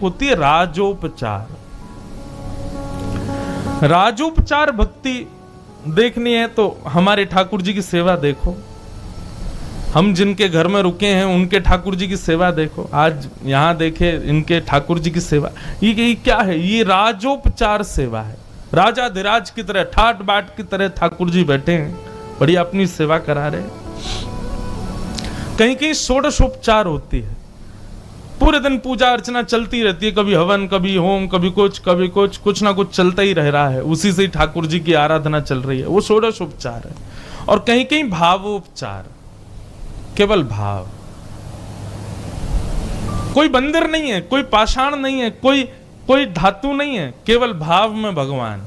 होती है राजोपचार। राजोपचार भक्ति देखनी है तो हमारे ठाकुर जी की सेवा देखो। हम जिनके घर में रुके हैं उनके ठाकुर जी की सेवा देखो। आज यहाँ देखे इनके ठाकुर जी की सेवा, ये क्या है? ये राजोपचार सेवा है। राजाधिराज की तरह ठाट बाट की तरह ठाकुर जी बैठे हैं, बढ़िया अपनी सेवा करा रहे हैं। कहीं कहीं षोडशोपचार होती है, पूरे दिन पूजा अर्चना चलती रहती है, कभी हवन, कभी होम, कभी कुछ ना कुछ चलता ही रह रहा है, उसी से ही ठाकुर जी की आराधना चल रही है, वो षोडशोपचार है। और कहीं कहीं भावोपचार, केवल भाव। कोई मंदिर नहीं है, कोई पाषाण नहीं है, कोई धातु नहीं है, केवल भाव में भगवान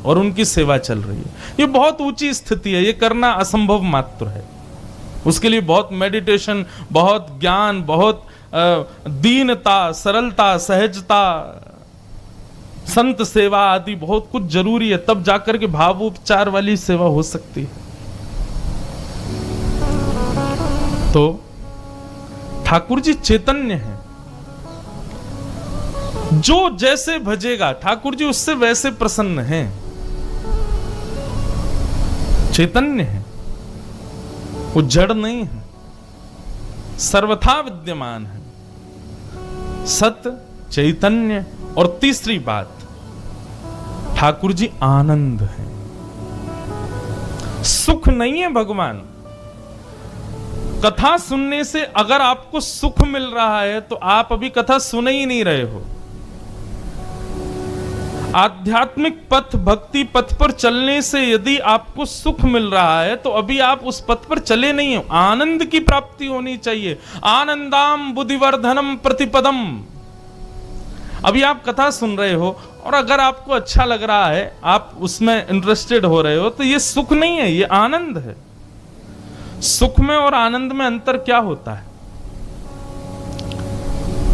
और उनकी सेवा चल रही है। ये बहुत ऊंची स्थिति है, ये करना असंभव मात्र है। उसके लिए बहुत मेडिटेशन, बहुत ज्ञान, बहुत दीनता, सरलता, सहजता, संत सेवा आदि बहुत कुछ जरूरी है, तब जाकर के भावोपचार वाली सेवा हो सकती है। तो ठाकुर जी चैतन्य हैं, जो जैसे भजेगा ठाकुर जी उससे वैसे प्रसन्न हैं। चैतन्य है, वो जड़ नहीं है, सर्वथा विद्यमान है, सत्य, चैतन्य। और तीसरी बात, ठाकुर जी आनंद है, सुख नहीं है भगवान। कथा सुनने से अगर आपको सुख मिल रहा है तो आप अभी कथा सुन ही नहीं रहे हो। आध्यात्मिक पथ, भक्ति पथ पर चलने से यदि आपको सुख मिल रहा है तो अभी आप उस पथ पर चले नहीं हो। आनंद की प्राप्ति होनी चाहिए। आनंदाम बुद्धिवर्धनम प्रतिपदम। अभी आप कथा सुन रहे हो और अगर आपको अच्छा लग रहा है, आप उसमें इंटरेस्टेड हो रहे हो, तो ये सुख नहीं है, ये आनंद है। सुख में और आनंद में अंतर क्या होता है?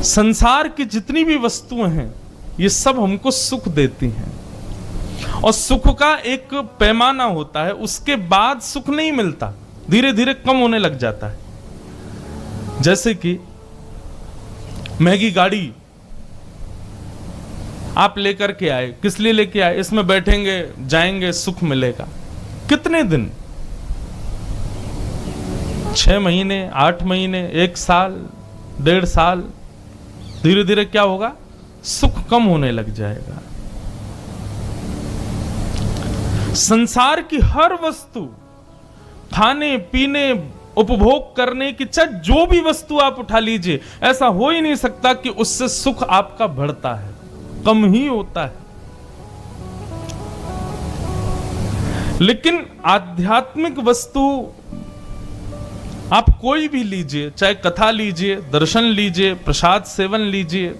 संसार की जितनी भी वस्तुएं हैं ये सब हमको सुख देती हैं, और सुख का एक पैमाना होता है, उसके बाद सुख नहीं मिलता, धीरे धीरे कम होने लग जाता है। जैसे कि महंगी गाड़ी आप लेकर के आए, किस लिए लेके आए? इसमें बैठेंगे, जाएंगे, सुख मिलेगा। कितने दिन? 6 महीने, 8 महीने, 1 साल, 1.5 साल, धीरे धीरे क्या होगा? सुख कम होने लग जाएगा। संसार की हर वस्तु, खाने पीने, उपभोग करने की, चाहे जो भी वस्तु आप उठा लीजिए, ऐसा हो ही नहीं सकता कि उससे सुख आपका बढ़ता है, कम ही होता है। लेकिन आध्यात्मिक वस्तु आप कोई भी लीजिए, चाहे कथा लीजिए, दर्शन लीजिए, प्रसाद सेवन लीजिए,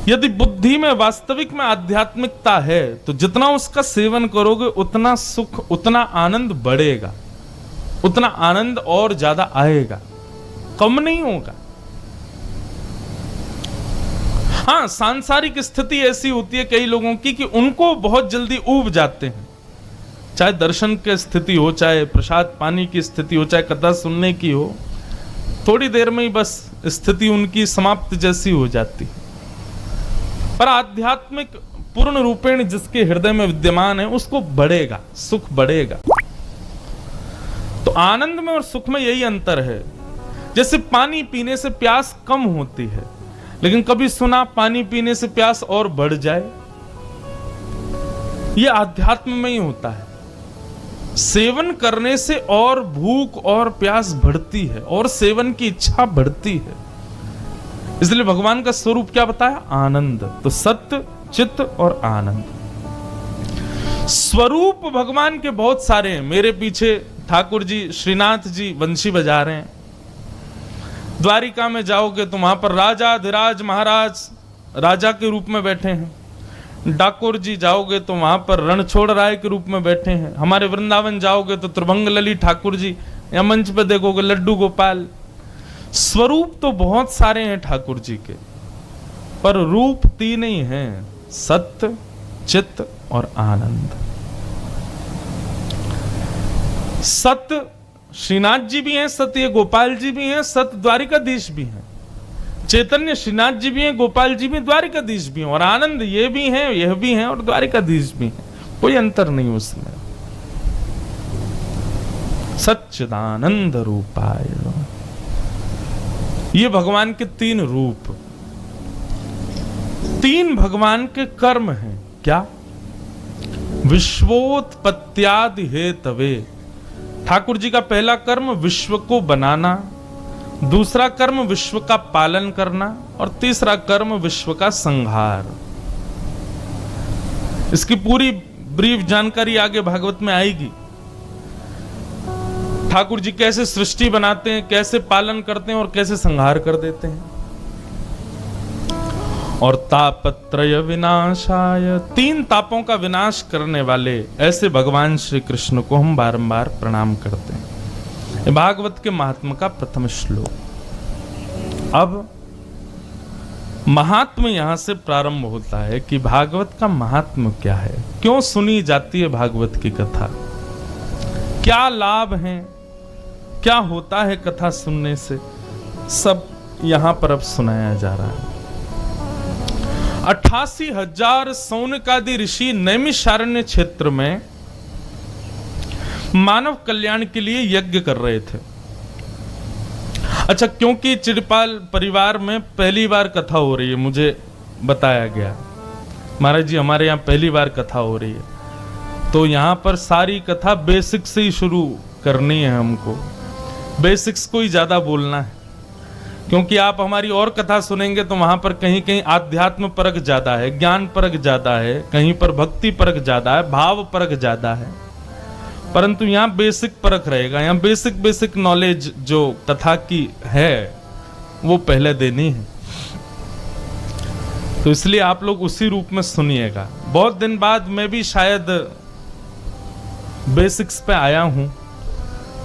यदि बुद्धि में वास्तविक में आध्यात्मिकता है तो जितना उसका सेवन करोगे उतना सुख, उतना आनंद बढ़ेगा, उतना आनंद और ज्यादा आएगा, कम नहीं होगा। हाँ, सांसारिक स्थिति ऐसी होती है कई लोगों की कि उनको बहुत जल्दी ऊब जाते हैं, चाहे दर्शन की स्थिति हो, चाहे प्रसाद पानी की स्थिति हो, चाहे कथा सुनने की हो, थोड़ी देर में ही बस स्थिति उनकी समाप्त जैसी हो जाती है। पर आध्यात्मिक पूर्ण रूपेण जिसके हृदय में विद्यमान है उसको बढ़ेगा, सुख बढ़ेगा। तो आनंद में और सुख में यही अंतर है। जैसे पानी पीने से प्यास कम होती है, लेकिन कभी सुना पानी पीने से प्यास और बढ़ जाए? यह अध्यात्म में ही होता है। सेवन करने से और भूख और प्यास बढ़ती है और सेवन की इच्छा बढ़ती है। इसलिए भगवान का स्वरूप क्या बताया? आनंद। तो सत्य, चित्त और आनंद। स्वरूप भगवान के बहुत सारे हैं। मेरे पीछे ठाकुर जी, श्रीनाथ जी बंशी बजा रहे हैं। द्वारिका में जाओगे तो वहां पर राजाधिराज महाराज राजा के रूप में बैठे हैं। डाकोर जी जाओगे तो वहां पर रणछोड़ राय के रूप में बैठे हैं। हमारे वृंदावन जाओगे तो त्रिभंग ललित ठाकुर जी, या मंच पे देखोगे लड्डू गोपाल। स्वरूप तो बहुत सारे हैं ठाकुर जी के, पर रूप 3 ही हैं, सत्य, चित्त और आनंद। सत्य श्रीनाथ जी भी हैं, सत्य गोपाल जी भी हैं, सत्य द्वारिकाधीश भी हैं। चैतन्य श्रीनाथ जी भी हैं, गोपाल जी भी, द्वारिकाधीश भी हैं, और आनंद ये भी हैं, यह भी हैं, और द्वारिकाधीश भी हैं। कोई अंतर नहीं उसमें। सच्चिदानंद रूपाय, ये भगवान के तीन रूप, तीन भगवान के कर्म हैं। क्या? विश्वोत्पत्त्यादि हेतवे। ठाकुर जी का पहला कर्म विश्व को बनाना, दूसरा कर्म विश्व का पालन करना, और तीसरा कर्म विश्व का संहार। इसकी पूरी ब्रीफ जानकारी आगे भागवत में आएगी। ठाकुर जी कैसे सृष्टि बनाते हैं, कैसे पालन करते हैं और कैसे संहार कर देते हैं। और तापत्रय विनाशाय, तीन तापों का विनाश करने वाले ऐसे भगवान श्री कृष्ण को हम बारंबार प्रणाम करते हैं। भागवत के महात्म का प्रथम श्लोक। अब महात्म यहां से प्रारंभ होता है कि भागवत का महात्म क्या है, क्यों सुनी जाती है भागवत की कथा, क्या लाभ है, क्या होता है कथा सुनने से, सब यहां पर अब सुनाया जा रहा है। 88,000 सौनकादि ऋषि नैमिषारण्य क्षेत्र में मानव कल्याण के लिए यज्ञ कर रहे थे। अच्छा, क्योंकि चिरपाल परिवार में पहली बार कथा हो रही है, मुझे बताया गया महाराज जी हमारे यहाँ पहली बार कथा हो रही है, तो यहाँ पर सारी कथा बेसिक से ही शुरू करनी है। हमको बेसिक्स को ही ज्यादा बोलना है, क्योंकि आप हमारी और कथा सुनेंगे तो वहां पर कहीं कहीं आध्यात्म परक ज्यादा है, ज्ञान परक ज्यादा है, कहीं पर भक्ति परक ज्यादा है, भाव परक ज्यादा है, परंतु यहाँ बेसिक परख रहेगा। यहाँ बेसिक नॉलेज जो कथा की है वो पहले देनी है, तो इसलिए आप लोग उसी रूप में सुनिएगा। बहुत दिन बाद मैं भी शायद बेसिक्स पे आया हूं,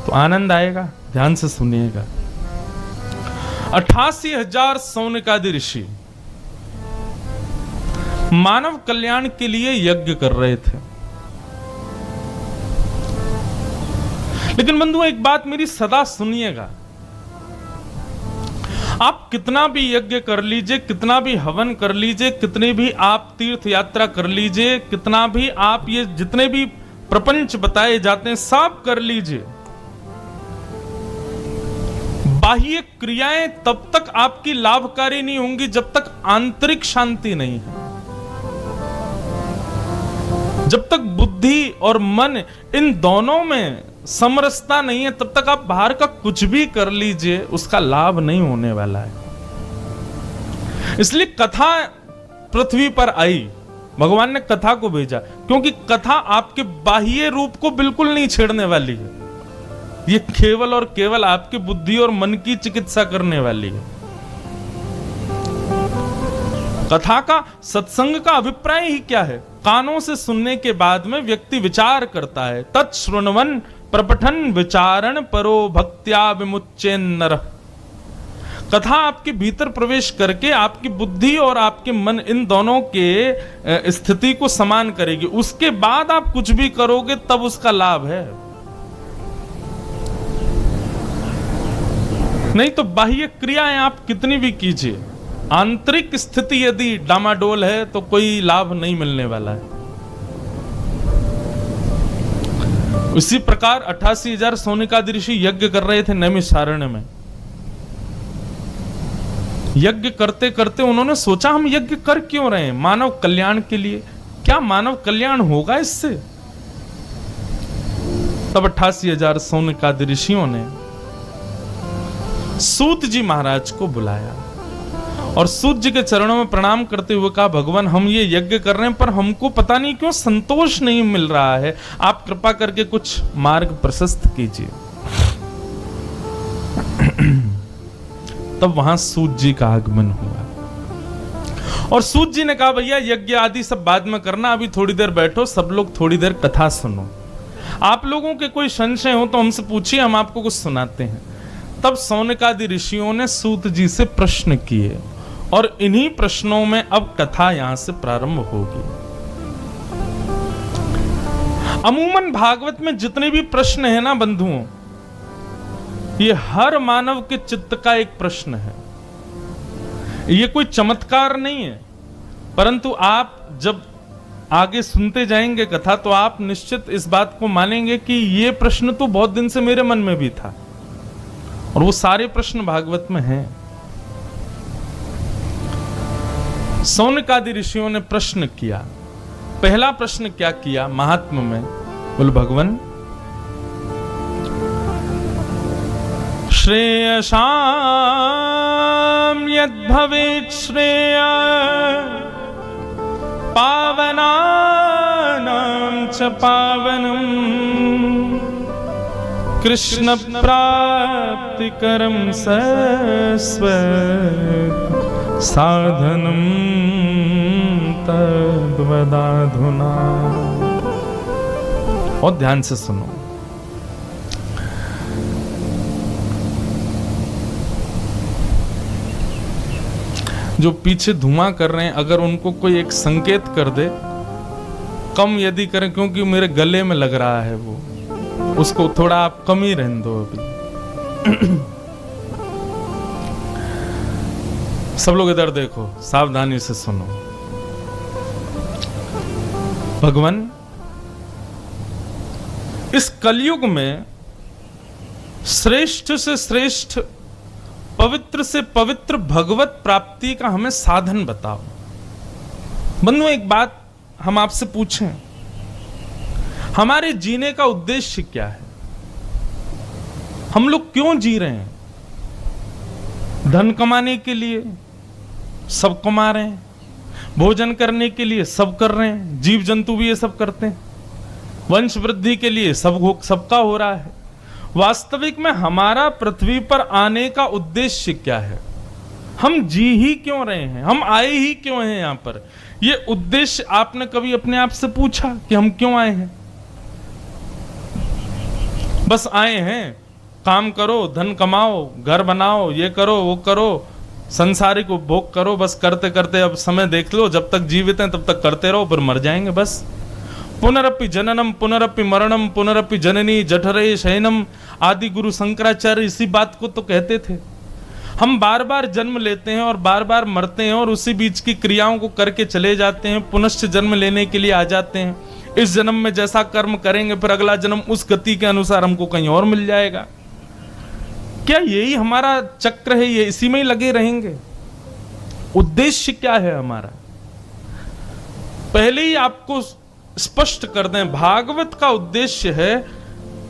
तो आनंद आएगा, ध्यान से सुनिएगा। 88,000 सौनकादि ऋषि मानव कल्याण के लिए यज्ञ कर रहे थे। लेकिन बंधुओं एक बात मेरी सदा सुनिएगा, आप कितना भी यज्ञ कर लीजिए, कितना भी हवन कर लीजिए, कितनी भी आप तीर्थ यात्रा कर लीजिए, कितना भी आप ये जितने भी प्रपंच बताए जाते हैं सब कर लीजिए, बाह्य क्रियाएं तब तक आपकी लाभकारी नहीं होंगी जब तक आंतरिक शांति नहीं है। जब तक बुद्धि और मन इन दोनों में समरसता नहीं है तब तक आप बाहर का कुछ भी कर लीजिए, उसका लाभ नहीं होने वाला है। इसलिए कथा पृथ्वी पर आई, भगवान ने कथा को भेजा, क्योंकि कथा आपके बाह्य रूप को बिल्कुल नहीं छेड़ने वाली है। ये केवल और केवल आपकी बुद्धि और मन की चिकित्सा करने वाली है। कथा का, सत्संग का अभिप्राय ही क्या है? कानों से सुनने के बाद में व्यक्ति विचार करता है। तत्श्रृण्वन प्रपठन विचारण परो भक्त्या विमुच्येन्नर। कथा आपके भीतर प्रवेश करके आपकी बुद्धि और आपके मन इन दोनों के स्थिति को समान करेगी। उसके बाद आप कुछ भी करोगे तब उसका लाभ है, नहीं तो बाह्य क्रियाएं आप कितनी भी कीजिए, आंतरिक स्थिति यदि डामाडोल है तो कोई लाभ नहीं मिलने वाला है। उसी प्रकार 88,000 सौनकादि ऋषि यज्ञ कर रहे थे नैमिषारण्य में। यज्ञ करते करते उन्होंने सोचा हम यज्ञ कर क्यों रहे हैं? मानव कल्याण के लिए। क्या मानव कल्याण होगा इससे? तब 88,000 सौनकादि ऋषियों ने सूत जी महाराज को बुलाया और सूत जी के चरणों में प्रणाम करते हुए कहा, भगवान हम ये यज्ञ कर रहे हैं पर हमको पता नहीं क्यों संतोष नहीं मिल रहा है, आप कृपा करके कुछ मार्ग प्रशस्त कीजिए। तब वहां सूत जी का आगमन हुआ और सूत जी ने कहा, भैया यज्ञ आदि सब बाद में करना, अभी थोड़ी देर बैठो, सब लोग थोड़ी देर कथा सुनो। आप लोगों के कोई संशय हो तो हमसे पूछिए, हम आपको कुछ सुनाते हैं। तब सौनकादि ऋषियों ने सूत जी से प्रश्न किए और इन्हीं प्रश्नों में अब कथा यहां से प्रारंभ होगी। अमूमन भागवत में जितने भी प्रश्न है ना बंधुओं, ये हर मानव के चित्त का एक प्रश्न है। ये कोई चमत्कार नहीं है, परंतु आप जब आगे सुनते जाएंगे कथा तो आप निश्चित इस बात को मानेंगे कि ये प्रश्न तो बहुत दिन से मेरे मन में भी था, और वो सारे प्रश्न भागवत में हैं। सौनकादि ऋषियों ने प्रश्न किया। पहला प्रश्न क्या किया महात्म्य में? बोले भगवान, श्रेयसाम यद् भवेत् श्रेय पावनानां च पावनम् कृष्ण प्राप्तिकरं सस्वत् साधनं तद्वदाधुना। और ध्यान से सुनो। जो पीछे धुआं कर रहे हैं, अगर उनको कोई एक संकेत कर दे, कम यदि करें, क्योंकि मेरे गले में लग रहा है वो, उसको थोड़ा आप कम ही रहने दो अभी। सब लोग इधर देखो, सावधानी से सुनो। भगवान, इस कलयुग में श्रेष्ठ से श्रेष्ठ, पवित्र से पवित्र भगवत प्राप्ति का हमें साधन बताओ। बंधु, एक बात हम आपसे पूछें, हमारे जीने का उद्देश्य क्या है? हम लोग क्यों जी रहे हैं? धन कमाने के लिए सब कमा रहे हैं, भोजन करने के लिए सब कर रहे हैं, जीव जंतु भी ये सब करते हैं, वंश वृद्धि के लिए सबका हो रहा है। वास्तविक में हमारा पृथ्वी पर आने का उद्देश्य क्या है? हम जी ही क्यों रहे हैं? हम आए ही क्यों हैं यहाँ पर? ये उद्देश्य आपने कभी अपने आप से पूछा कि हम क्यों आए हैं? बस आए हैं, काम करो, धन कमाओ, घर बनाओ, ये करो, वो करो, संसारिक उपभोग करो, बस करते करते अब समय देख लो, जब तक जीवित हैं तब तक करते रहो, फिर मर जाएंगे बस। पुनरपि जननम पुनरपि मरणम पुनरपि जननी जठरे शयनम आदि गुरु शंकराचार्य इसी बात को तो कहते थे। हम बार बार जन्म लेते हैं और बार बार मरते हैं और उसी बीच की क्रियाओं को करके चले जाते हैं, पुनश्च जन्म लेने के लिए आ जाते हैं। इस जन्म में जैसा कर्म करेंगे फिर अगला जन्म उस गति के अनुसार हमको कहीं और मिल जाएगा। क्या यही हमारा चक्र है? ये इसी में ही लगे रहेंगे? उद्देश्य क्या है हमारा? पहले ही आपको स्पष्ट कर दें, भागवत का उद्देश्य है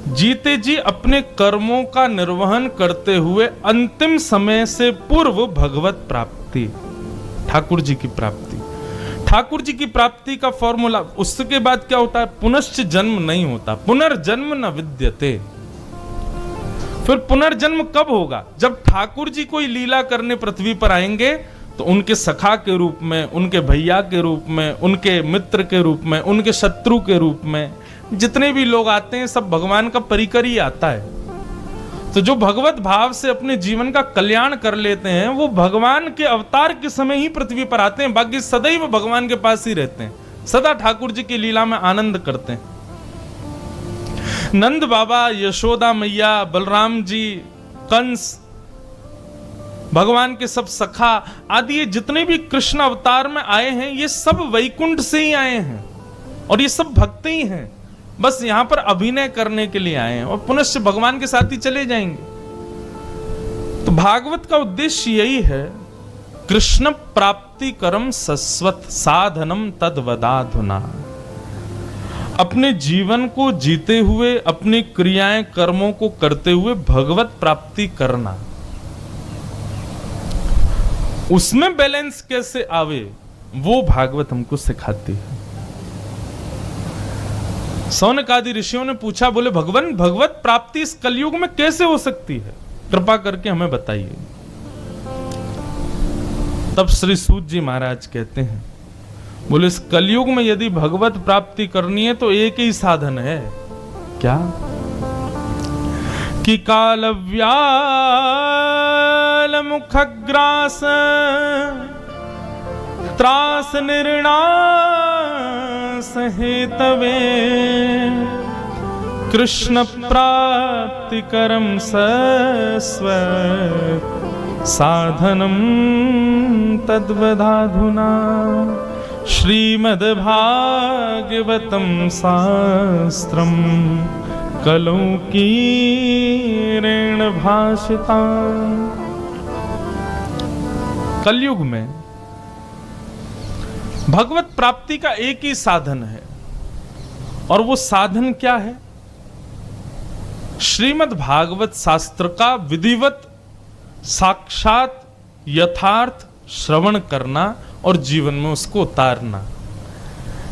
जीते जी अपने कर्मों का निर्वहन करते हुए अंतिम समय से पूर्व भगवत प्राप्ति, ठाकुर जी की प्राप्ति। ठाकुर जी की प्राप्ति का फॉर्मूला, उसके बाद क्या होता है? पुनश्च जन्म नहीं होता, पुनर्जन्म न विद्यते। फिर पुनर्जन्म कब होगा? जब ठाकुर जी कोई लीला करने पृथ्वी पर आएंगे तो उनके सखा के रूप में, उनके भैया के रूप में, उनके मित्र के रूप में, उनके शत्रु के रूप में, जितने भी लोग आते हैं सब भगवान का परिकर ही आता है। तो जो भगवत भाव से अपने जीवन का कल्याण कर लेते हैं वो भगवान के अवतार के समय ही पृथ्वी पर आते हैं, बाकी सदैव भगवान के पास ही रहते हैं, सदा ठाकुर जी की लीला में आनंद करते हैं। नंद बाबा, यशोदा मैया, बलराम जी, कंस, भगवान के सब सखा आदि, ये जितने भी कृष्ण अवतार में आए हैं ये सब वैकुंठ से ही आए हैं और ये सब भक्त ही हैं, बस यहां पर अभिनय करने के लिए आए हैं और पुनश्च भगवान के साथ ही चले जाएंगे। तो भागवत का उद्देश्य यही है, कृष्ण प्राप्ति करम सस्वत साधनम तद्वदाधुना। अपने जीवन को जीते हुए, अपनी क्रियाएं कर्मों को करते हुए भगवत प्राप्ति करना, उसमें बैलेंस कैसे आवे वो भागवत हमको सिखाती है। सौनकादि ऋषियों ने पूछा, बोले भगवान, भगवत प्राप्ति इस कलयुग में कैसे हो सकती है? कृपा करके हमें बताइए। तब श्री सूत जी महाराज कहते हैं, बोले इस कलयुग में यदि भगवत प्राप्ति करनी है तो एक ही साधन है। क्या? कि काल व्याल मुखग्रास त्रास निर्णास हेतवे कृष्ण प्राप्ति करम सस्वत साधनं तद्वदाधुना श्रीमद्भागवतं शास्त्रं कलौकीरेण भाषिता। कलयुग में भगवत प्राप्ति का एक ही साधन है, और वो साधन क्या है? श्रीमद् भागवत शास्त्र का विधिवत साक्षात यथार्थ श्रवण करना और जीवन में उसको उतारना।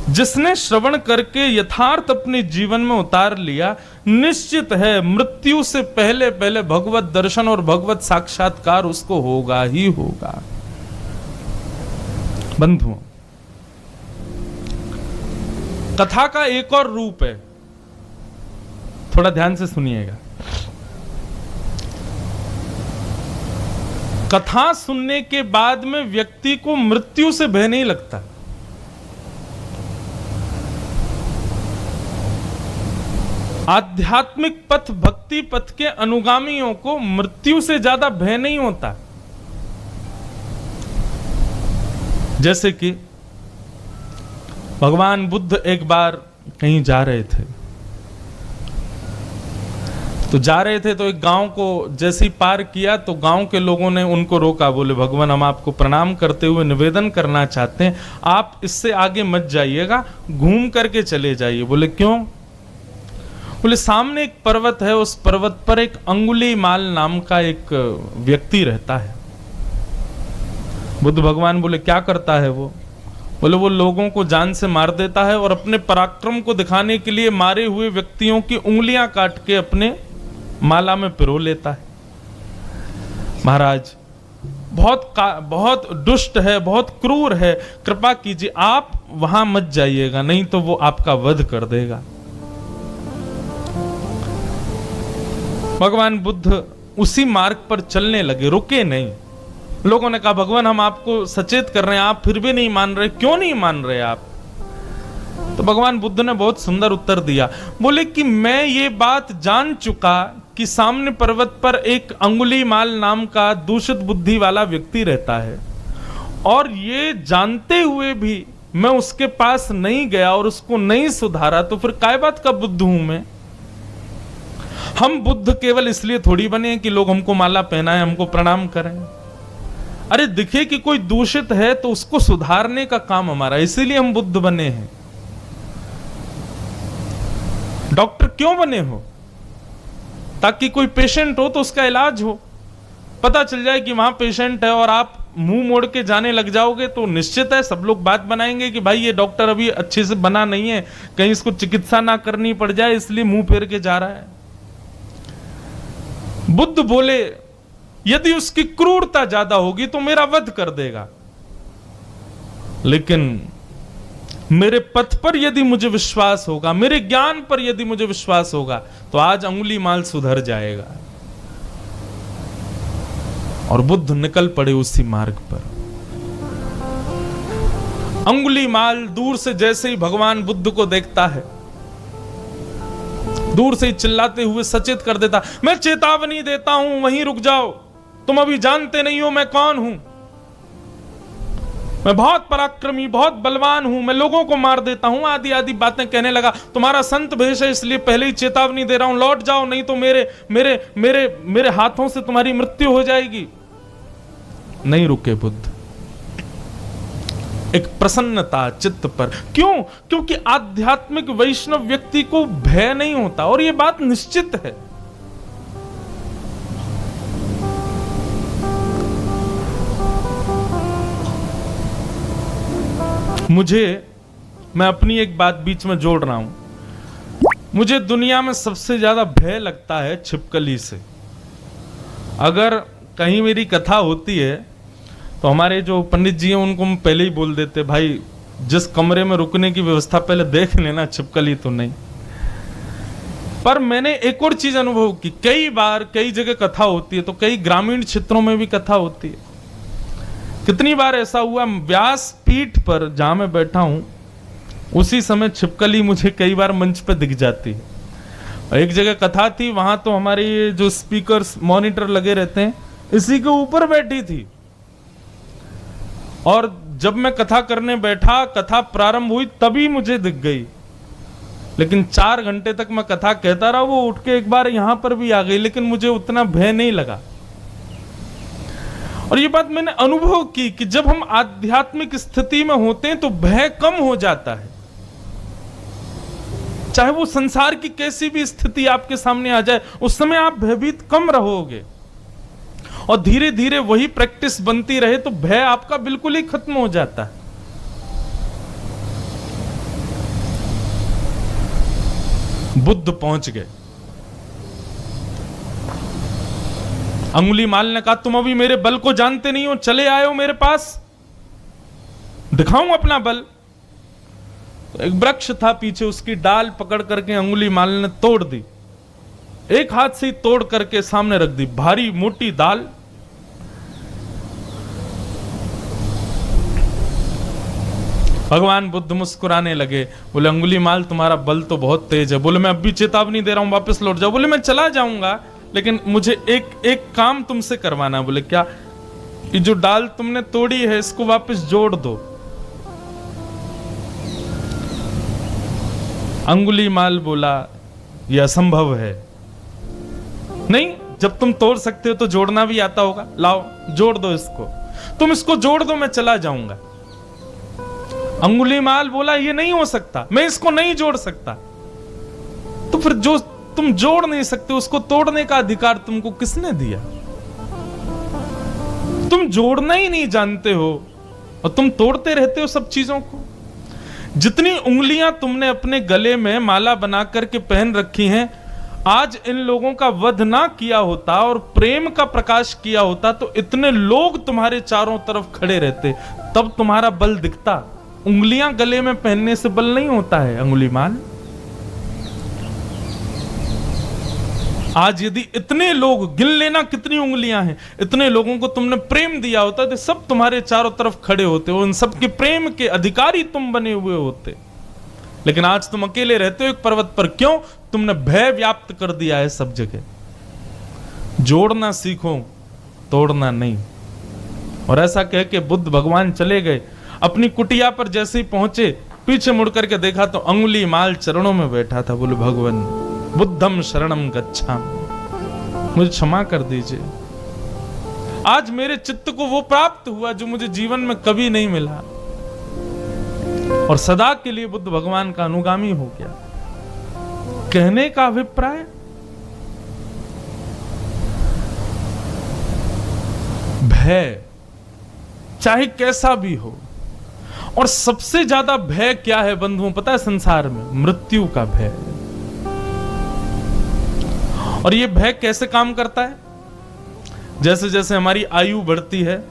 जिसने श्रवण करके यथार्थ अपने जीवन में उतार लिया, निश्चित है मृत्यु से पहले पहले भगवत दर्शन और भगवत साक्षात्कार उसको होगा ही होगा। बंधुओं, कथा का एक और रूप है, थोड़ा ध्यान से सुनिएगा। कथा सुनने के बाद में व्यक्ति को मृत्यु से भय नहीं लगता। आध्यात्मिक पथ, भक्ति पथ के अनुगामियों को मृत्यु से ज्यादा भय नहीं होता। जैसे कि भगवान बुद्ध एक बार कहीं जा रहे थे, तो एक गांव को जैसे ही पार किया तो गांव के लोगों ने उनको रोका। बोले, भगवान हम आपको प्रणाम करते हुए निवेदन करना चाहते हैं, आप इससे आगे मत जाइएगा, घूम करके चले जाइए। बोले, क्यों? बोले, सामने एक पर्वत है, उस पर्वत पर एक अंगुलीमाल नाम का एक व्यक्ति रहता है। बुद्ध भगवान बोले, क्या करता है वो? बोले, वो लोगों को जान से मार देता है और अपने पराक्रम को दिखाने के लिए मारे हुए व्यक्तियों की उंगलियां काट के अपने माला में पिरो लेता है। महाराज, बहुत दुष्ट है, बहुत क्रूर है, कृपा कीजिए आप वहां मत जाइएगा, नहीं तो वो आपका वध कर देगा। भगवान बुद्ध उसी मार्ग पर चलने लगे, रुके नहीं। लोगों ने कहा, भगवान हम आपको सचेत कर रहे हैं, आप फिर भी नहीं मान रहे, क्यों नहीं मान रहे आप? तो भगवान बुद्ध ने बहुत सुंदर उत्तर दिया। बोले कि मैं ये बात जान चुका कि सामने पर्वत पर एक अंगुलीमाल नाम का दूषित बुद्धि वाला व्यक्ति रहता है, और ये जानते हुए भी मैं उसके पास नहीं गया और उसको नहीं सुधारा, तो फिर काय बात का बुद्ध हूं मैं? हम बुद्ध केवल इसलिए थोड़ी बने कि लोग हमको माला पहनाएं, हमको प्रणाम करें। अरे दिखे कि कोई दूषित है तो उसको सुधारने का काम हमारा, इसीलिए हम बुद्ध बने हैं। डॉक्टर क्यों बने हो? ताकि कोई पेशेंट हो तो उसका इलाज हो। पता चल जाए कि वहां पेशेंट है और आप मुंह मोड़ के जाने लग जाओगे तो निश्चित है सब लोग बात बनाएंगे कि भाई ये डॉक्टर अभी अच्छे से बना नहीं है, कहीं इसको चिकित्सा ना करनी पड़ जाए, इसलिए मुंह फेर के जा रहा है। बुद्ध बोले, यदि उसकी क्रूरता ज्यादा होगी तो मेरा वध कर देगा, लेकिन मेरे पथ पर यदि मुझे विश्वास होगा, मेरे ज्ञान पर यदि मुझे विश्वास होगा, तो आज अंगुलीमाल सुधर जाएगा। और बुद्ध निकल पड़े उसी मार्ग पर। अंगुलीमाल दूर से जैसे ही भगवान बुद्ध को देखता है, दूर से ही चिल्लाते हुए सचेत कर देता, मैं चेतावनी देता हूं, वहीं रुक जाओ, तुम अभी जानते नहीं हो मैं कौन हूं। मैं बहुत पराक्रमी, बहुत बलवान हूं, मैं लोगों को मार देता हूं, आदि आदि बातें कहने लगा। तुम्हारा संत भेष है, इसलिए पहले ही चेतावनी दे रहा हूं, लौट जाओ, नहीं तो मेरे मेरे मेरे मेरे हाथों से तुम्हारी मृत्यु हो जाएगी। नहीं रुके बुद्ध। एक प्रसन्नता चित्त पर, क्यों? क्योंकि आध्यात्मिक वैष्णव व्यक्ति को भय नहीं होता, और यह बात निश्चित है। मैं अपनी एक बात बीच में जोड़ रहा हूं। मुझे दुनिया में सबसे ज्यादा भय लगता है छिपकली से। अगर कहीं मेरी कथा होती है तो हमारे जो पंडित जी हैं उनको हम पहले ही बोल देते, भाई जिस कमरे में रुकने की व्यवस्था पहले देख लेना, छिपकली तो नहीं। पर मैंने एक और चीज अनुभव की, कई बार कई जगह कथा होती है, तो कई ग्रामीण क्षेत्रों में भी कथा होती है। कितनी बार ऐसा हुआ, व्यास पीठ पर जहां मैं बैठा हूं उसी समय छिपकली मुझे कई बार मंच पर दिख जाती है। एक जगह कथा थी, वहां तो हमारे जो स्पीकर्स मॉनिटर लगे रहते हैं, इसी के ऊपर बैठी थी। और जब मैं कथा करने बैठा, कथा प्रारंभ हुई तभी मुझे दिख गई, लेकिन 4 घंटे तक मैं कथा कहता रहा। वो उठ के एक बार यहां पर भी आ गई, लेकिन मुझे उतना भय नहीं लगा। और ये बात मैंने अनुभव की कि जब हम आध्यात्मिक स्थिति में होते हैं तो भय कम हो जाता है। चाहे वो संसार की कैसी भी स्थिति आपके सामने आ जाए, उस समय आप भयभीत कम रहोगे। और धीरे धीरे वही प्रैक्टिस बनती रहे तो भय आपका बिल्कुल ही खत्म हो जाता है। बुद्ध पहुंच गए। अंगुलीमाल ने कहा, तुम अभी मेरे बल को जानते नहीं हो, चले आए हो मेरे पास, दिखाऊं अपना बल। एक वृक्ष था पीछे, उसकी डाल पकड़ करके अंगुलीमाल ने तोड़ दी, एक हाथ से ही तोड़ करके सामने रख दी, भारी मोटी डाल। भगवान बुद्ध मुस्कुराने लगे, बोले अंगुलीमाल तुम्हारा बल तो बहुत तेज है। बोले मैं अभी चेतावनी दे रहा हूं, वापस लौट जाओ। बोले मैं चला जाऊंगा, लेकिन मुझे एक काम तुमसे करवाना। बोले क्या? ये जो डाल तुमने तोड़ी है इसको वापस जोड़ दो। अंगुलीमाल बोला यह असंभव है। नहीं, जब तुम तोड़ सकते हो तो जोड़ना भी आता होगा, लाओ जोड़ दो इसको। तुम इसको जोड़ दो, मैं चला जाऊंगा। अंगुलीमाल बोला ये नहीं हो सकता, मैं इसको नहीं जोड़ सकता। तो फिर जो तुम जोड़ नहीं सकते उसको तोड़ने का अधिकार तुमको किसने दिया? तुम जोड़ना ही नहीं जानते हो और तुम तोड़ते रहते हो सब चीजों को। जितनी उंगलियां तुमने अपने गले में माला बना करके पहन रखी हैं, आज इन लोगों का वध ना किया होता और प्रेम का प्रकाश किया होता तो इतने लोग तुम्हारे चारों तरफ खड़े रहते, तब तुम्हारा बल दिखता। उंगलियां गले में पहनने से बल नहीं होता है अंगुलीमाल। आज यदि इतने लोग, गिन लेना कितनी उंगलियां हैं, इतने लोगों को तुमने प्रेम दिया होता तो सब तुम्हारे चारों तरफ खड़े होते, उन सबके प्रेम के अधिकारी तुम बने हुए होते। लेकिन आज तुम अकेले रहते हो एक पर्वत पर। क्यों? तुमने भय व्याप्त कर दिया है सब जगह। जोड़ना सीखो, तोड़ना नहीं। और ऐसा कह के बुद्ध भगवान चले गए। अपनी कुटिया पर जैसे ही पहुंचे, पीछे मुड़ करके देखा तो अंगुलीमाल चरणों में बैठा था। बोले भगवान बुद्धम शरणम गच्छामि, मुझे क्षमा कर दीजिए। आज मेरे चित्त को वो प्राप्त हुआ जो मुझे जीवन में कभी नहीं मिला, और सदा के लिए बुद्ध भगवान का अनुगामी हो गया। कहने का अभिप्राय, भय चाहे कैसा भी हो, और सबसे ज्यादा भय क्या है बंधुओं पता है संसार में? मृत्यु का भय। और ये भय कैसे काम करता है? जैसे जैसे हमारी आयु बढ़ती है,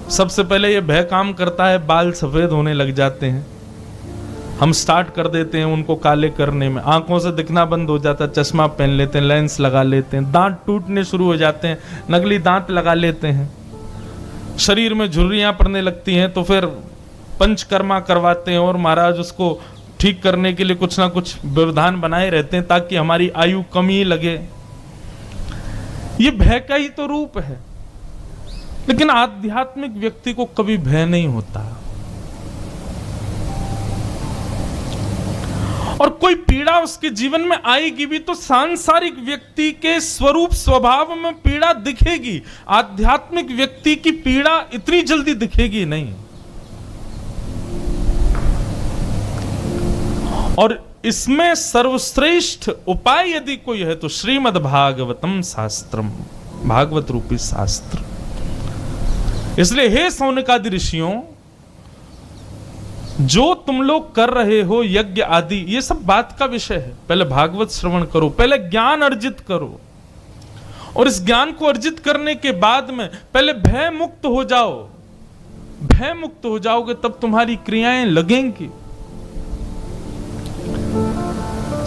सबसे पहले ये भय काम करता है, बाल सफेद होने लग जाते हैं। हम स्टार्ट कर देते हैं उनको काले करने में, आंखों से दिखना बंद हो जाता है, चश्मा पहन लेते हैं, लेंस लगा लेते हैं, दांत टूटने शुरू हो जाते हैं, नकली दांत लगा लेते हैं, शरीर में झुर्रियां पड़ने लगती हैं, तो फिर पंचकर्मा करवाते हैं और महाराज उसको ठीक करने के लिए कुछ ना कुछ व्यवधान बनाए रहते हैं ताकि हमारी आयु कम ही लगे। ये भय का ही तो रूप है। लेकिन आध्यात्मिक व्यक्ति को कभी भय नहीं होता। और कोई पीड़ा उसके जीवन में आएगी भी तो सांसारिक व्यक्ति के स्वरूप स्वभाव में पीड़ा दिखेगी। आध्यात्मिक व्यक्ति की पीड़ा इतनी जल्दी दिखेगी नहीं। और इसमें सर्वश्रेष्ठ उपाय यदि कोई है तो श्रीमद् भागवतम शास्त्रम, भागवत रूपी शास्त्र। इसलिए हे सौनकादि ऋषियों, जो तुम लोग कर रहे हो यज्ञ आदि, ये सब बात का विषय है। पहले भागवत श्रवण करो, पहले ज्ञान अर्जित करो, और इस ज्ञान को अर्जित करने के बाद में पहले भय मुक्त हो जाओ। भय मुक्त हो जाओगे तब तुम्हारी क्रियाएं लगेंगी।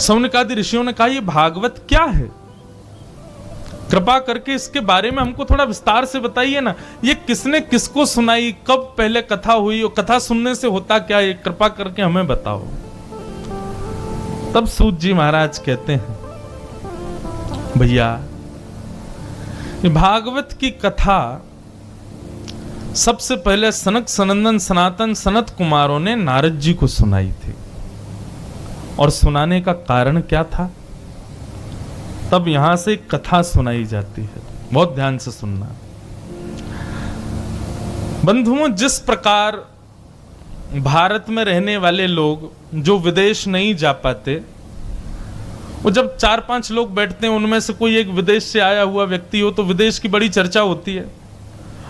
सौनकादि ऋषियों ने कहा ये भागवत क्या है? कृपा करके इसके बारे में हमको थोड़ा विस्तार से बताइए ना। ये किसने किसको सुनाई, कब पहले कथा हुई, और कथा सुनने से होता क्या, ये कृपा करके हमें बताओ। तब सूत जी महाराज कहते हैं, भैया भागवत की कथा सबसे पहले सनक सनंदन सनातन सनत कुमारों ने नारद जी को सुनाई थी। और सुनाने का कारण क्या था, तब यहां से एक कथा सुनाई जाती है, बहुत ध्यान से सुनना। बंधुओं, जिस प्रकार भारत में रहने वाले लोग जो विदेश नहीं जा पाते, वो जब 4-5 लोग बैठते हैं, उनमें से कोई एक विदेश से आया हुआ व्यक्ति हो तो विदेश की बड़ी चर्चा होती है।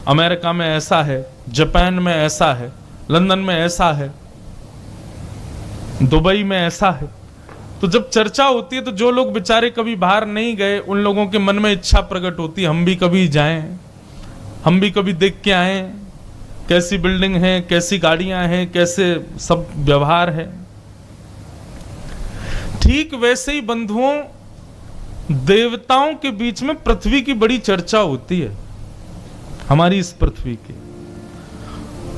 अमेरिका में ऐसा है, जापान में ऐसा है, लंदन में ऐसा है, दुबई में ऐसा है। तो जब चर्चा होती है तो जो लोग बेचारे कभी बाहर नहीं गए, उन लोगों के मन में इच्छा प्रकट होती है, हम भी कभी जाएं, हम भी कभी देख के आए, कैसी बिल्डिंग है, कैसी गाड़ियां हैं, कैसे सब व्यवहार है। ठीक वैसे ही बंधुओं, देवताओं के बीच में पृथ्वी की बड़ी चर्चा होती है, हमारी इस पृथ्वी की।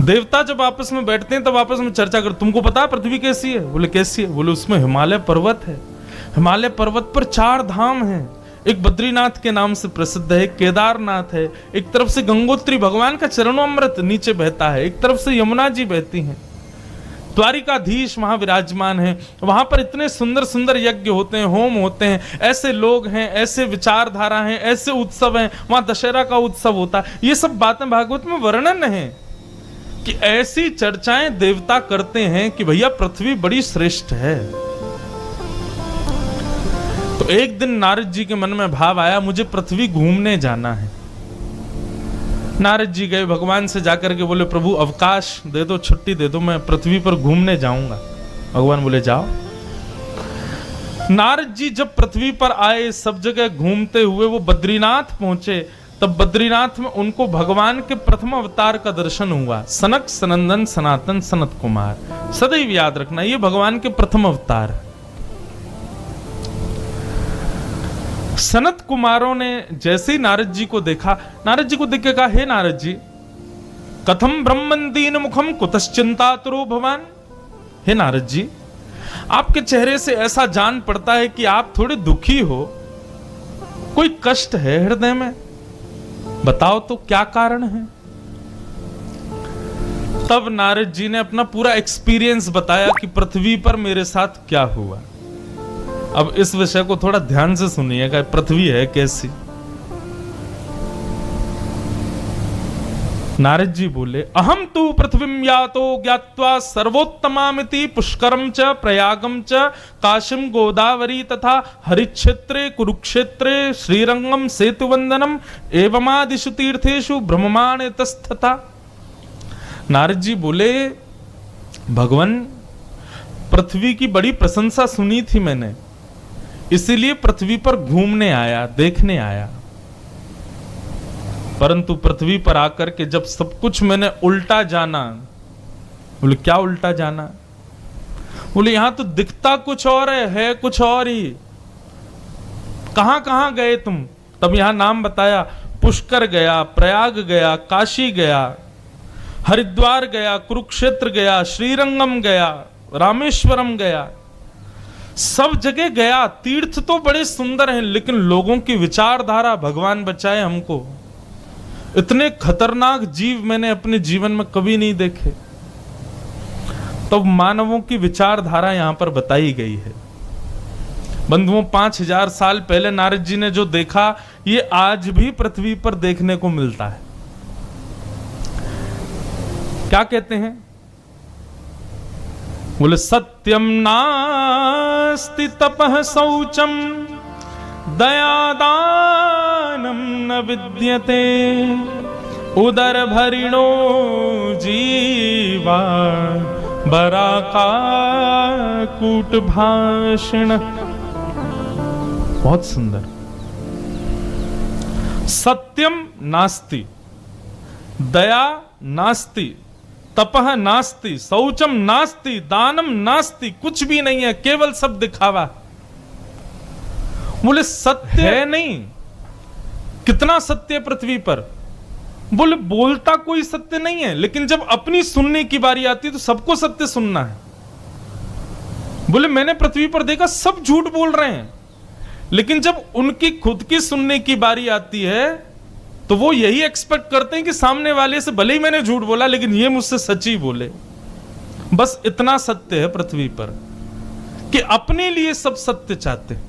देवता जब आपस में बैठते हैं तब आपस में चर्चा कर, तुमको पता है पृथ्वी कैसी है? बोले कैसी है? बोले उसमें हिमालय पर्वत है, हिमालय पर्वत पर 4 धाम हैं, एक बद्रीनाथ के नाम से प्रसिद्ध है, एक केदारनाथ है, एक तरफ से गंगोत्री भगवान का चरणोमृत नीचे बहता है, एक तरफ से यमुना जी बहती हैं, द्वारिकाधीश वहां विराजमान है, वहां पर इतने सुंदर सुंदर यज्ञ होते हैं, होम होते हैं, ऐसे लोग हैं, ऐसे विचारधारा हैं, ऐसे उत्सव हैं, वहां दशहरा का उत्सव होता है। ये सब बातें भागवत में वर्णन है कि ऐसी चर्चाएं देवता करते हैं कि भैया पृथ्वी बड़ी श्रेष्ठ है। तो एक दिन नारद जी के मन में भाव आया, मुझे पृथ्वी घूमने जाना है। नारद जी गए भगवान से जाकर के बोले, प्रभु अवकाश दे दो, छुट्टी दे दो, मैं पृथ्वी पर घूमने जाऊंगा। भगवान बोले जाओ। नारद जी जब पृथ्वी पर आए, सब जगह घूमते हुए वो बद्रीनाथ पहुंचे, तब बद्रीनाथ में उनको भगवान के प्रथम अवतार का दर्शन हुआ, सनक सनंदन सनातन सनत कुमार। सदैव याद रखना, ये भगवान के प्रथम अवतार है। सनत कुमारों ने जैसे ही नारद जी को देखा, नारद जी को देख के कहा, हे नारद जी, कथम ब्रह्मन दीन मुखम कुतश्चिंतातुरो भवान। हे नारद जी, आपके चेहरे से ऐसा जान पड़ता है कि आप थोड़े दुखी हो, कोई कष्ट है हृदय में, बताओ तो क्या कारण है। तब नारद जी ने अपना पूरा एक्सपीरियंस बताया कि पृथ्वी पर मेरे साथ क्या हुआ। अब इस विषय को थोड़ा ध्यान से सुनिएगा, पृथ्वी है कैसी। नारद जी बोले, अहम तु पृथ्वीं यातो ज्ञात्वा सर्वोत्तमामिति पुष्करम च प्रयागम च काशीम गोदावरी तथा हरिक्षेत्रे कुरुक्षेत्रे श्रीरंगम सेतुवंदनम एवमादिषु तीर्थेषु ब्रह्ममाण तस्थता। नारद जी बोले, भगवान पृथ्वी की बड़ी प्रशंसा सुनी थी मैंने, इसीलिए पृथ्वी पर घूमने आया, देखने आया। परंतु पृथ्वी पर आकर के जब सब कुछ मैंने उल्टा जाना। बोले क्या उल्टा जाना? बोले यहां तो दिखता कुछ और है कुछ और ही। कहां कहां गए तुम? तब यहां नाम बताया, पुष्कर गया, प्रयाग गया, काशी गया, हरिद्वार गया, कुरुक्षेत्र गया, श्रीरंगम गया, रामेश्वरम गया, सब जगह गया। तीर्थ तो बड़े सुंदर हैं, लेकिन लोगों की विचारधारा, भगवान बचाए हमको, इतने खतरनाक जीव मैंने अपने जीवन में कभी नहीं देखे। तो मानवों की विचारधारा यहां पर बताई गई है। बंधुओं, 5000 साल पहले नारद जी ने जो देखा, ये आज भी पृथ्वी पर देखने को मिलता है। क्या कहते हैं? बोले सत्यम नास्ति तपः शौचम दयादानम न विद्यते उदर भरिणो जीवा बराका कूट भाषण। बहुत सुंदर। सत्यम नास्ति, दया नास्ति, तपह नास्ति, शौचम नास्ति, दानम नास्ति, कुछ भी नहीं है, केवल सब दिखावा। बोले सत्य है नहीं। कितना सत्य पृथ्वी पर? बोले बोलता कोई सत्य नहीं है, लेकिन जब अपनी सुनने की बारी आती है तो सबको सत्य सुनना है। बोले मैंने पृथ्वी पर देखा सब झूठ बोल रहे हैं, लेकिन जब उनकी खुद की सुनने की बारी आती है तो वो यही एक्सपेक्ट करते हैं कि सामने वाले से भले ही मैंने झूठ बोला लेकिन ये मुझसे सच्ची बोले। बस इतना सत्य है पृथ्वी पर कि अपने लिए सब सत्य चाहते हैं,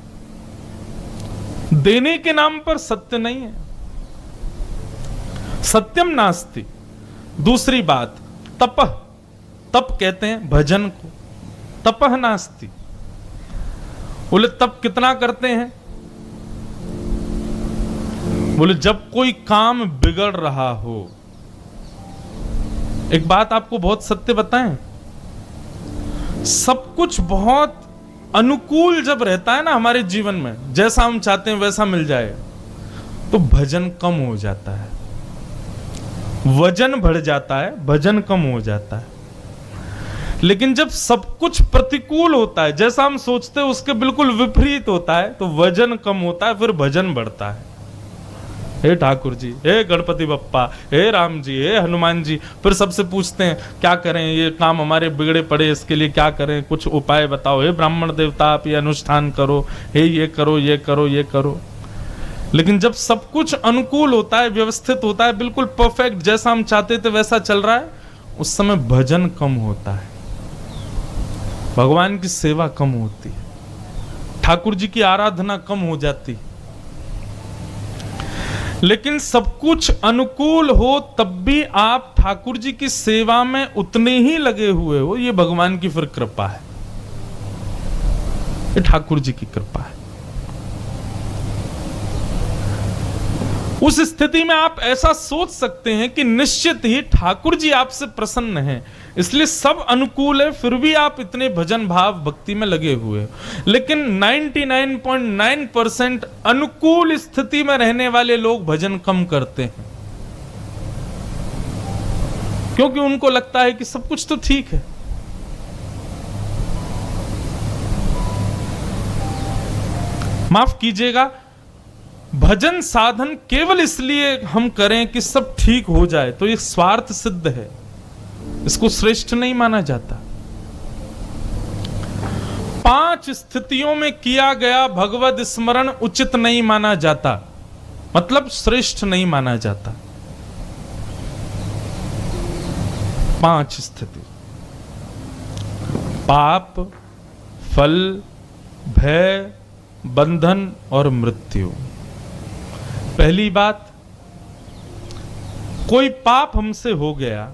देने के नाम पर सत्य नहीं है। सत्यम नास्ति। दूसरी बात, तपह, तप कहते हैं भजन को, तपह नास्ति। बोले तप कितना करते हैं? बोले जब कोई काम बिगड़ रहा हो। एक बात आपको बहुत सत्य बताएं, सब कुछ बहुत अनुकूल जब रहता है ना हमारे जीवन में, जैसा हम चाहते हैं वैसा मिल जाए, तो भजन कम हो जाता है, वजन बढ़ जाता है, भजन कम हो जाता है। लेकिन जब सब कुछ प्रतिकूल होता है, जैसा हम सोचते हैं उसके बिल्कुल विपरीत होता है, तो वजन कम होता है, फिर भजन बढ़ता है। हे ठाकुर जी, हे गणपति बप्पा, हे राम जी, हे हनुमान जी। फिर सबसे पूछते हैं क्या करें, ये काम हमारे बिगड़े पड़े, इसके लिए क्या करें, कुछ उपाय बताओ। हे ब्राह्मण देवता, आप ये अनुष्ठान करो, हे ये करो, ये करो, ये करो। लेकिन जब सब कुछ अनुकूल होता है, व्यवस्थित होता है, बिल्कुल परफेक्ट, जैसा हम चाहते थे वैसा चल रहा है, उस समय भजन कम होता है, भगवान की सेवा कम होती है, ठाकुर जी की आराधना कम हो जाती है। लेकिन सब कुछ अनुकूल हो तब भी आप ठाकुर जी की सेवा में उतने ही लगे हुए हो, ये भगवान की फिर कृपा है, ये ठाकुर जी की कृपा है। उस स्थिति में आप ऐसा सोच सकते हैं कि निश्चित ही ठाकुर जी आपसे प्रसन्न हैं, इसलिए सब अनुकूल है, फिर भी आप इतने भजन भाव भक्ति में लगे हुए हो। लेकिन 99.9% अनुकूल स्थिति में रहने वाले लोग भजन कम करते हैं, क्योंकि उनको लगता है कि सब कुछ तो ठीक है। माफ कीजिएगा, भजन साधन केवल इसलिए हम करें कि सब ठीक हो जाए, तो ये स्वार्थ सिद्ध है, इसको श्रेष्ठ नहीं माना जाता। 5 स्थितियों में किया गया भगवद स्मरण उचित नहीं माना जाता, मतलब श्रेष्ठ नहीं माना जाता। 5 स्थिति: पाप, फल, भय, बंधन और मृत्यु। पहली बात, कोई पाप हमसे हो गया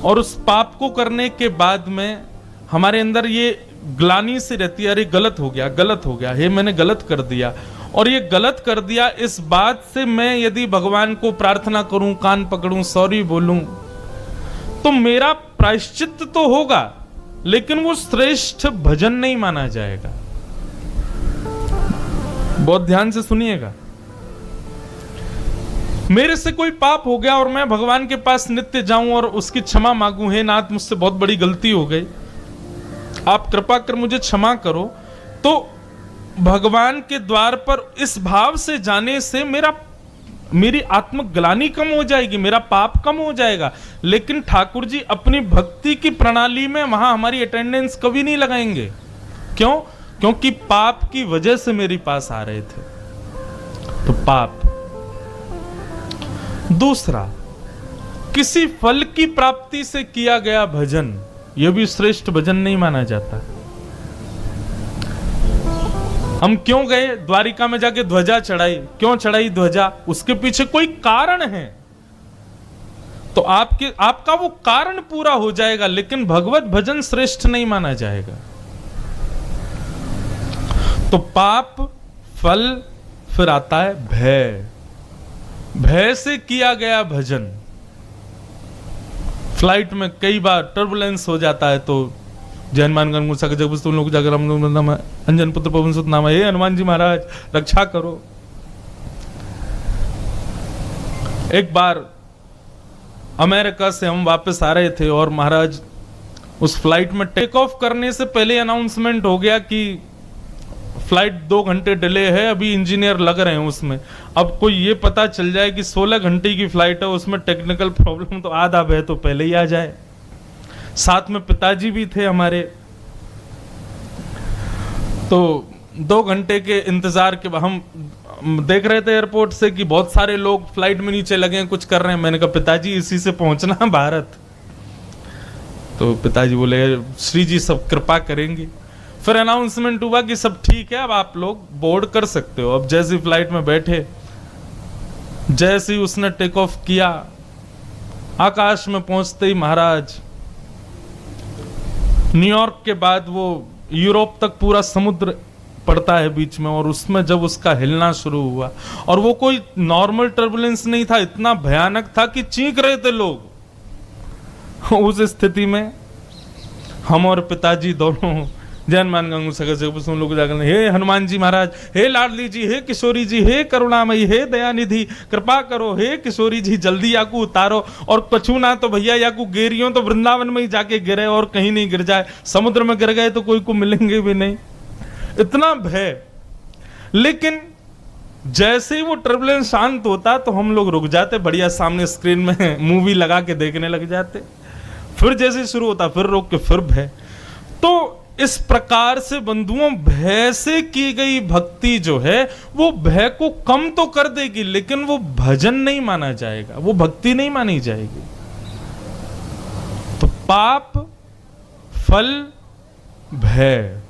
और उस पाप को करने के बाद में हमारे अंदर ये ग्लानि सी रहती है, अरे गलत हो गया, गलत हो गया, हे मैंने गलत कर दिया। और ये गलत कर दिया, इस बात से मैं यदि भगवान को प्रार्थना करूं, कान पकड़ूं, सॉरी बोलूं, तो मेरा प्रायश्चित तो होगा, लेकिन वो श्रेष्ठ भजन नहीं माना जाएगा। बहुत ध्यान से सुनिएगा। मेरे से कोई पाप हो गया और मैं भगवान के पास नित्य जाऊं और उसकी क्षमा मांगूं, हे नाथ मुझसे बहुत बड़ी गलती हो गई, आप कृपा कर मुझे क्षमा करो, तो भगवान के द्वार पर इस भाव से जाने से मेरी आत्मग्लानि कम हो जाएगी, मेरा पाप कम हो जाएगा। लेकिन ठाकुर जी अपनी भक्ति की प्रणाली में वहां हमारी अटेंडेंस कभी नहीं लगाएंगे। क्यों? क्योंकि पाप की वजह से मेरे पास आ रहे थे, तो पाप। दूसरा, किसी फल की प्राप्ति से किया गया भजन, यह भी श्रेष्ठ भजन नहीं माना जाता। हम क्यों गए द्वारिका में, जाके ध्वजा चढ़ाई, क्यों चढ़ाई ध्वजा? उसके पीछे कोई कारण है, तो आपका वो कारण पूरा हो जाएगा, लेकिन भगवत भजन श्रेष्ठ नहीं माना जाएगा। तो पाप, फल, फिर आता है भय। भय से किया गया भजन, फ्लाइट में कई बार टर्बुलेंस हो जाता है, तो जय हनुमान गण मूसा के जब तुम लोग जाकर अंजन पुत्र पवन सुत नाम, हे हनुमान जी महाराज रक्षा करो। एक बार अमेरिका से हम वापस आ रहे थे और महाराज उस फ्लाइट में टेक ऑफ करने से पहले अनाउंसमेंट हो गया कि फ्लाइट 2 घंटे डिले है, अभी इंजीनियर लग रहे हैं उसमें। अब कोई ये पता चल जाए कि 16 घंटे की फ्लाइट है, उसमें टेक्निकल प्रॉब्लम, तो आधा भय तो पहले ही आ जाए। साथ में पिताजी भी थे हमारे, तो 2 घंटे के इंतजार के बाद हम देख रहे थे एयरपोर्ट से कि बहुत सारे लोग फ्लाइट में नीचे लगे हैं, कुछ कर रहे हैं। मैंने कहा पिताजी इसी से पहुंचना है भारत। तो पिताजी बोले श्री जी सब कृपा करेंगे। फिर अनाउंसमेंट हुआ कि सब ठीक है, अब आप लोग बोर्ड कर सकते हो। अब जैसी फ्लाइट में बैठे, जैसे ही उसने टेक ऑफ किया, आकाश में पहुंचते ही महाराज, न्यूयॉर्क के बाद वो यूरोप तक पूरा समुद्र पड़ता है बीच में, और उसमें जब उसका हिलना शुरू हुआ, और वो कोई नॉर्मल टर्बुलेंस नहीं था, इतना भयानक था कि चीख रहे थे लोग। उस स्थिति में हम और पिताजी दोनों जैन मान गंगू सगर से लोग जाकर हे हनुमान जी महाराज, हे लाडली जी, हे किशोरी जी, हे करुणामयी, हे दयानिधि, कृपा करो, हे किशोरी जी जल्दी याकू उतारो, और कछु ना तो भैया याकू गिरियो तो वृंदावन में ही जाके गिरे और कहीं नहीं गिर जाए, समुद्र में गिर गए तो कोई को मिलेंगे भी नहीं। इतना भय। लेकिन जैसे ही वो टर्बुलेंस शांत होता तो हम लोग रुक जाते, बढ़िया सामने स्क्रीन में मूवी लगा के देखने लग जाते। फिर जैसे शुरू होता फिर रोक के फिर भय। तो इस प्रकार से बंधुओं, भय से की गई भक्ति जो है वो भय को कम तो कर देगी, लेकिन वो भजन नहीं माना जाएगा, वो भक्ति नहीं मानी जाएगी। तो पाप फल भय,